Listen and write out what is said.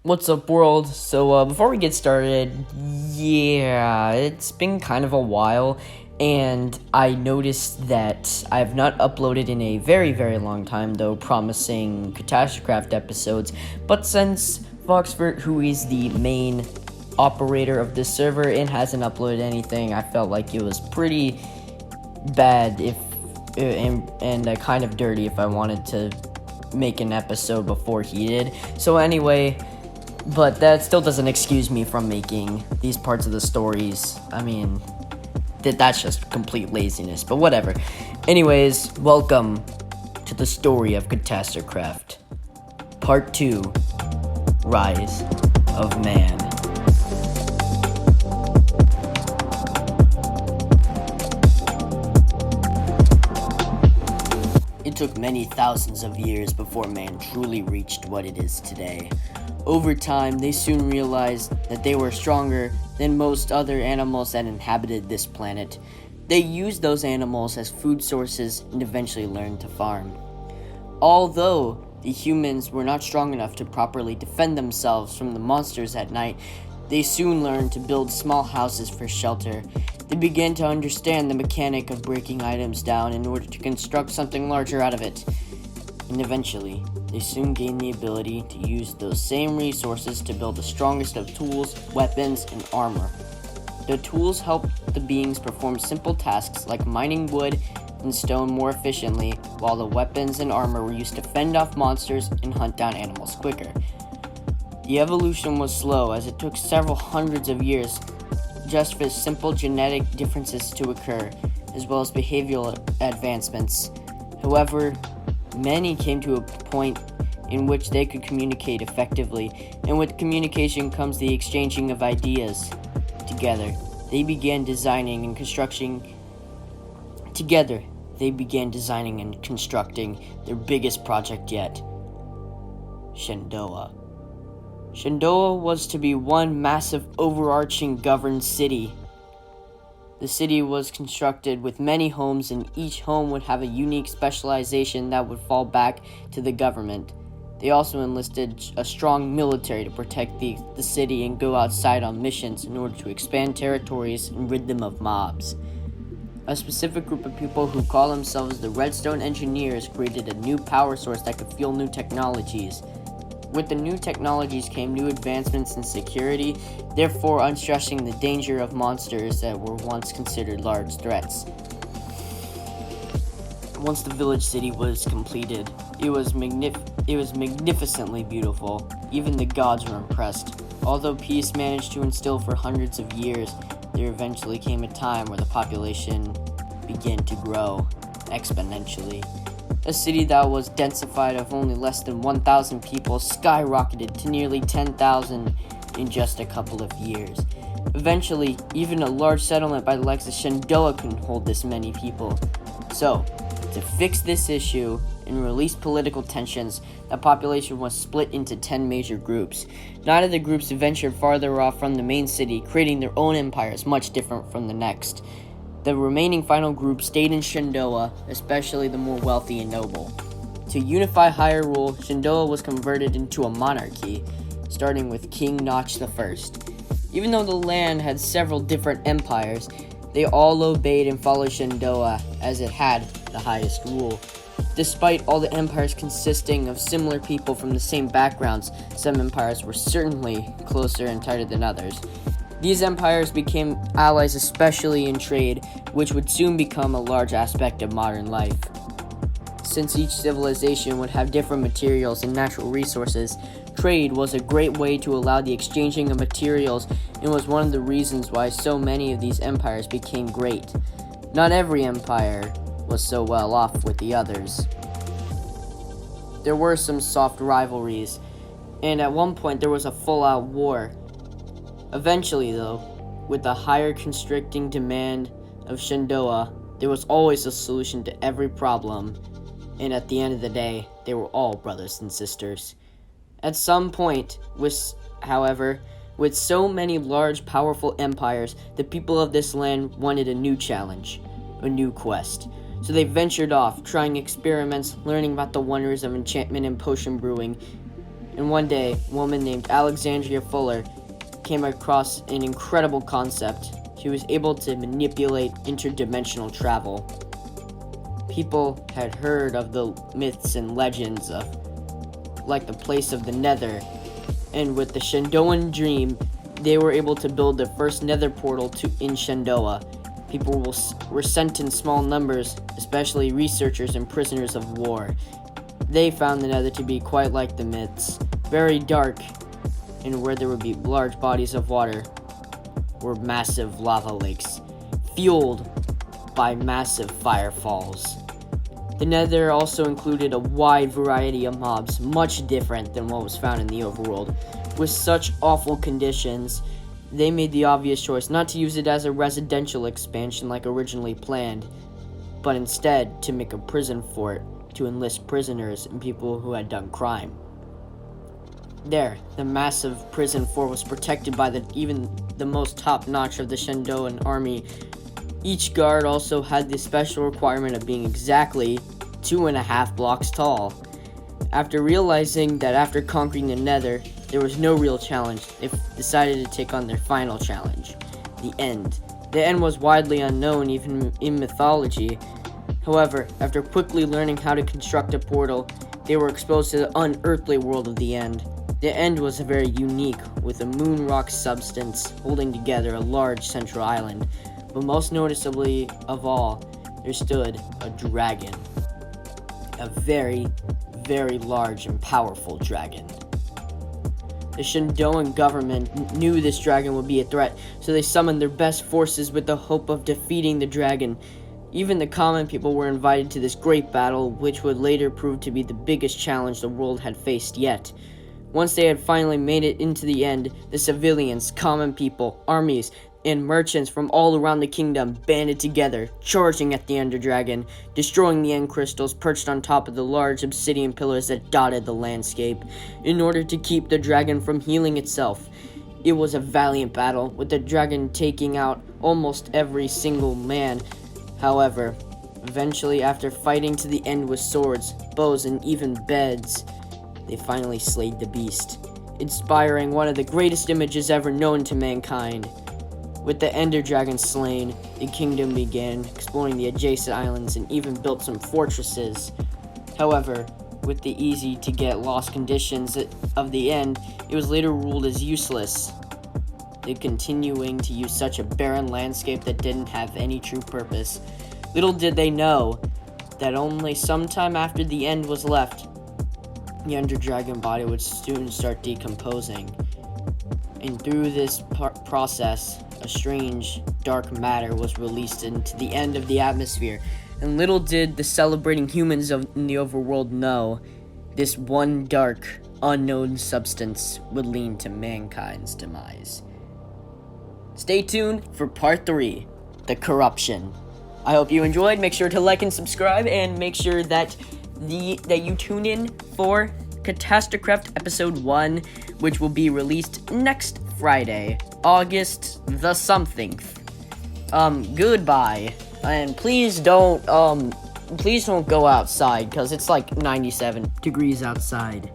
What's up, world? So, before we get started, it's been kind of a while, and I noticed that I have not uploaded in a very, very long time, though promising Catastrocraft episodes. But since FOXFURT, who is the main operator of this server and hasn't uploaded anything, I felt like it was pretty bad and kind of dirty if I wanted to make an episode before he did. So anyway, but that still doesn't excuse me from making these parts of the stories. I mean, that's just complete laziness, but whatever. Anyways, welcome to the story of Catastrocraft. Part 2, Rise of Man. It took many thousands of years before man truly reached what it is today. Over time, they soon realized that they were stronger than most other animals that inhabited this planet. They used those animals as food sources and eventually learned to farm. Although the humans were not strong enough to properly defend themselves from the monsters at night, they soon learned to build small houses for shelter. They began to understand the mechanic of breaking items down in order to construct something larger out of it. And eventually, they soon gained the ability to use those same resources to build the strongest of tools, weapons, and armor. The tools helped the beings perform simple tasks like mining wood and stone more efficiently, while the weapons and armor were used to fend off monsters and hunt down animals quicker. The evolution was slow, as it took several hundreds of years just for simple genetic differences to occur, as well as behavioral advancements. However, many came to a point in which they could communicate effectively, and with communication comes the exchanging of ideas. Together, they began designing and constructing their biggest project yet, Shendoa. Shendoa was to be one massive overarching governed city. The city was constructed with many homes, and each home would have a unique specialization that would fall back to the government. They also enlisted a strong military to protect the city and go outside on missions in order to expand territories and rid them of mobs. A specific group of people who call themselves the Redstone Engineers created a new power source that could fuel new technologies. With the new technologies came new advancements in security, therefore unstressing the danger of monsters that were once considered large threats. Once the village city was completed, it was magnificently beautiful. Even the gods were impressed. Although peace managed to instill for hundreds of years, there eventually came a time where the population began to grow exponentially. A city that was densified of only less than 1,000 people skyrocketed to nearly 10,000 in just a couple of years. Eventually, even a large settlement by the likes of Shendoa couldn't hold this many people. So, to fix this issue and release political tensions, the population was split into 10 major groups. 9 of the groups ventured farther off from the main city, creating their own empires much different from the next. The remaining final group stayed in Shendoa, especially the more wealthy and noble. To unify higher rule, Shendoa was converted into a monarchy, starting with King Notch I. Even though the land had several different empires, they all obeyed and followed Shendoa as it had the highest rule. Despite all the empires consisting of similar people from the same backgrounds, some empires were certainly closer and tighter than others. These empires became allies, especially in trade, which would soon become a large aspect of modern life. Since each civilization would have different materials and natural resources, trade was a great way to allow the exchanging of materials and was one of the reasons why so many of these empires became great. Not every empire was so well off with the others. There were some soft rivalries, and at one point there was a full-out war. Eventually, though, with the higher constricting demand of Shendoa, there was always a solution to every problem, and at the end of the day, they were all brothers and sisters. At some point, however, with so many large, powerful empires, the people of this land wanted a new challenge, a new quest. So they ventured off, trying experiments, learning about the wonders of enchantment and potion brewing, And one day, a woman named Alexandria Fuller came across an incredible concept. She was able to manipulate interdimensional travel. People had heard of the myths and legends of, like, the place of the Nether, and with the Shendoan dream, they were able to build their first Nether portal in Shendoa. People were sent in small numbers, especially researchers and prisoners of war. They found the Nether to be quite like the myths, very dark, and where there would be large bodies of water were massive lava lakes, fueled by massive firefalls. The Nether also included a wide variety of mobs, much different than what was found in the overworld. With such awful conditions, they made the obvious choice not to use it as a residential expansion like originally planned, but instead to make a prison fort to enlist prisoners and people who had done crime. There, the massive prison fort was protected by even the most top-notch of the Shendoan army. Each guard also had the special requirement of being exactly 2.5 blocks tall. After realizing that after conquering the Nether, there was no real challenge, they decided to take on their final challenge, the End. The End was widely unknown even in mythology. However, after quickly learning how to construct a portal, they were exposed to the unearthly world of the End. The End was very unique, with a moon rock substance holding together a large central island. But most noticeably of all, there stood a dragon. A very, very large and powerful dragon. The Shendoan government knew this dragon would be a threat, so they summoned their best forces with the hope of defeating the dragon. Even the common people were invited to this great battle, which would later prove to be the biggest challenge the world had faced yet. Once they had finally made it into the End, the civilians, common people, armies, and merchants from all around the kingdom banded together, charging at the Ender Dragon, destroying the End crystals perched on top of the large obsidian pillars that dotted the landscape, in order to keep the dragon from healing itself. It was a valiant battle, with the dragon taking out almost every single man. However, eventually, after fighting to the end with swords, bows, and even beds, they finally slayed the beast, inspiring one of the greatest images ever known to mankind. With the Ender Dragon slain, the kingdom began exploring the adjacent islands and even built some fortresses. However, with the easy-to-get-lost conditions of the End, it was later ruled as useless. They continuing to use such a barren landscape that didn't have any true purpose. Little did they know that only sometime after the End was left, the Ender Dragon body would soon start decomposing. And through this process, a strange, dark matter was released into the end of the atmosphere. And little did the celebrating humans in the overworld know, this one dark, unknown substance would lead to mankind's demise. Stay tuned for part 3, the corruption. I hope you enjoyed. Make sure to like and subscribe, and make sure that you tune in for Catastrocraft episode 1, which will be released next Friday, August the somethingth. Goodbye, and please don't go outside, because it's like 97 degrees outside.